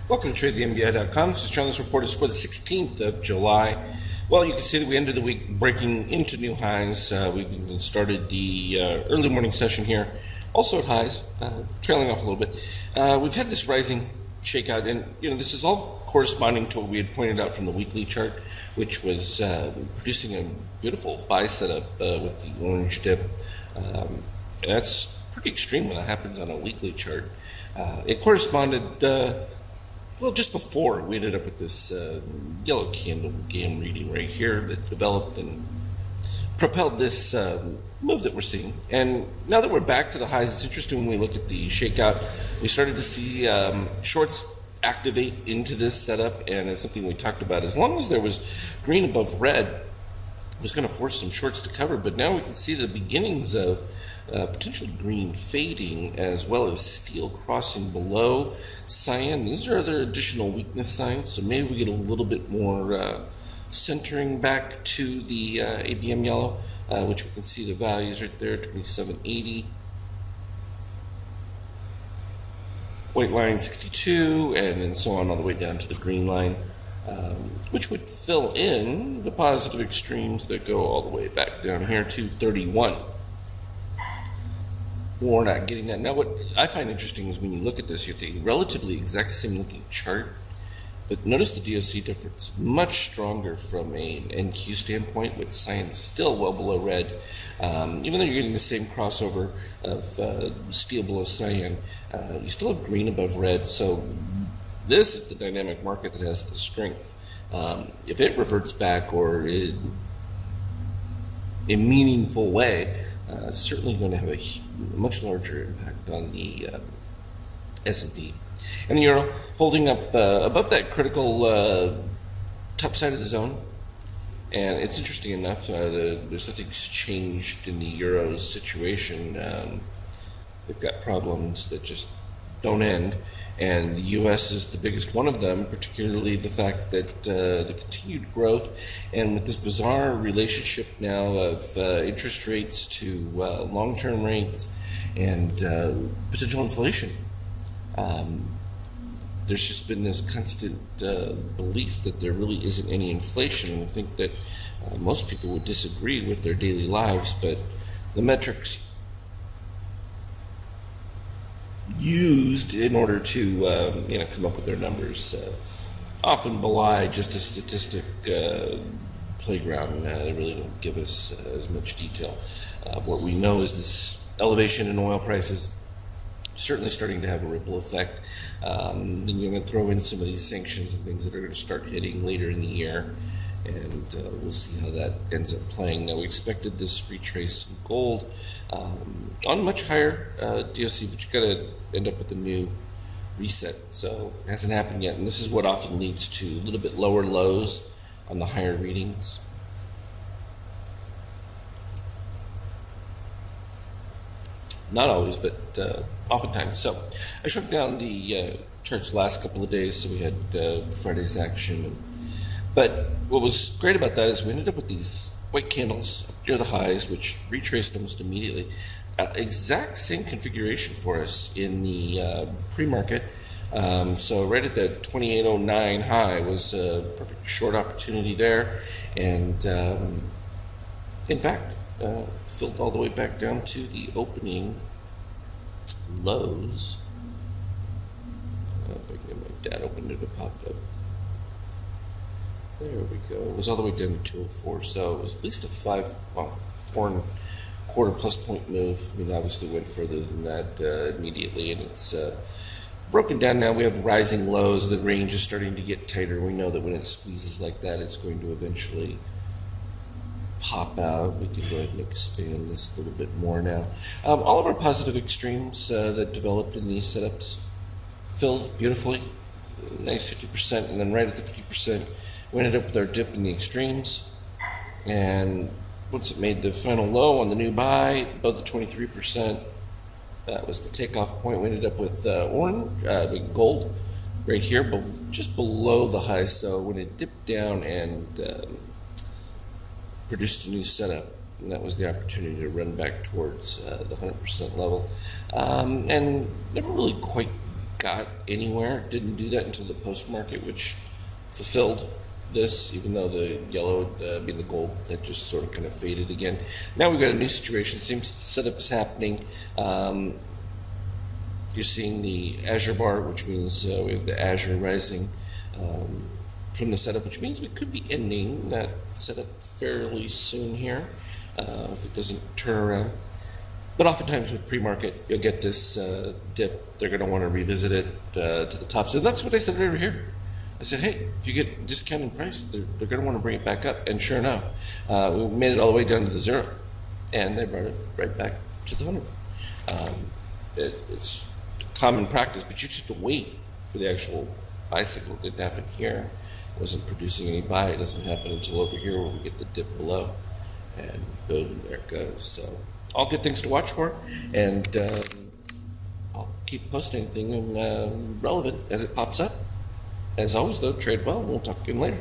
Welcome to TradeTheMBI.com. This is John. This report is for the 16th of July. Well, you can see that we ended the week breaking into new highs. We've even started the early morning session here, also at highs, trailing off a little bit. We've had this rising shakeout, and this is all corresponding to what we had pointed out from the weekly chart, which was producing a beautiful buy setup with the orange dip. That's pretty extreme when that happens on a weekly chart. It corresponded just before we ended up with this yellow candle GAM reading right here that developed and propelled this move that we're seeing. And now that we're back to the highs, it's interesting when we look at the shakeout. We started to see shorts activate into this setup, and it's something we talked about. As long as there was green above red, it was going to force some shorts to cover, but now we can see the beginnings of potentially green fading, as well as steel crossing below cyan. These are other additional weakness signs, so maybe we get a little bit more centering back to the ABM yellow, which we can see the values right there, 2780, white line 62, and so on all the way down to the green line, which would fill in the positive extremes that go all the way back down here to 31. We're not getting that. Now, what I find interesting is when you look at this, you have the relatively exact same looking chart, but notice the DOC difference. Much stronger from an NQ standpoint, with cyan still well below red. Even though you're getting the same crossover of steel below cyan, you still have green above red. So this is the dynamic market that has the strength. If it reverts back or in a meaningful way, it's certainly going to have a much larger impact on the S&P. And the euro holding up above that critical top side of the zone. And it's interesting enough, there's nothing's changed in the euro's situation. They've got problems that just don't end. And the U.S. is the biggest one of them, particularly the fact that the continued growth and with this bizarre relationship now of interest rates to long-term rates and potential inflation. There's just been this constant belief that there really isn't any inflation, and I think that most people would disagree with their daily lives, but the metrics used in order to come up with their numbers often belie just a statistic playground. They really don't give us as much detail. What we know is this elevation in oil prices certainly starting to have a ripple effect. Then you're going to throw in some of these sanctions and things that are going to start hitting later in the year, and we'll see how that ends up playing. Now, we expected this retrace in gold on much higher DOC, but you got to end up with a new reset. So it hasn't happened yet, and this is what often leads to a little bit lower lows on the higher readings. Not always, but oftentimes. So I shrunk down the charts the last couple of days, so we had Friday's action. But what was great about that is we ended up with these white candles near the highs, which retraced almost immediately. Exact same configuration for us in the pre-market. So right at the 2809 high was a perfect short opportunity there. And in fact, filled all the way back down to the opening lows. I don't know if I can get my data window to pop up. There we go. It was all the way down to 204, so it was at least a 4.25+ plus point move. I mean, obviously went further than that immediately, and it's broken down now. We have rising lows. The range is starting to get tighter. We know that when it squeezes like that, it's going to eventually pop out. We can go ahead and expand this a little bit more now. All of our positive extremes that developed in these setups filled beautifully. Nice 50%, and then right at the 50%, we ended up with our dip in the extremes. And once it made the final low on the new buy above the 23%, that was the takeoff point. We ended up with gold right here, just below the high. So when it dipped down and produced a new setup, and that was the opportunity to run back towards the 100% level, and never really quite got anywhere. Didn't do that until the post market, which fulfilled this, even though the yellow, being the gold, that just sort of kind of faded again. Now we've got a new situation. Same setup is happening. You're seeing the Azure bar, which means we have the Azure rising from the setup, which means we could be ending that setup fairly soon here if it doesn't turn around. But oftentimes with pre-market, you'll get this dip. They're going to want to revisit it to the top. So that's what I said over here. I said, hey, if you get discounted price, they're going to want to bring it back up. And sure enough, we made it all the way down to the 0, and they brought it right back to the 100. It's common practice, but you just have to wait for the actual buy signal. It didn't happen here. It wasn't producing any buy. It doesn't happen until over here where we get the dip below. And boom, there it goes. So all good things to watch for. And I'll keep posting anything relevant as it pops up. As always, though, trade well. We'll talk again later.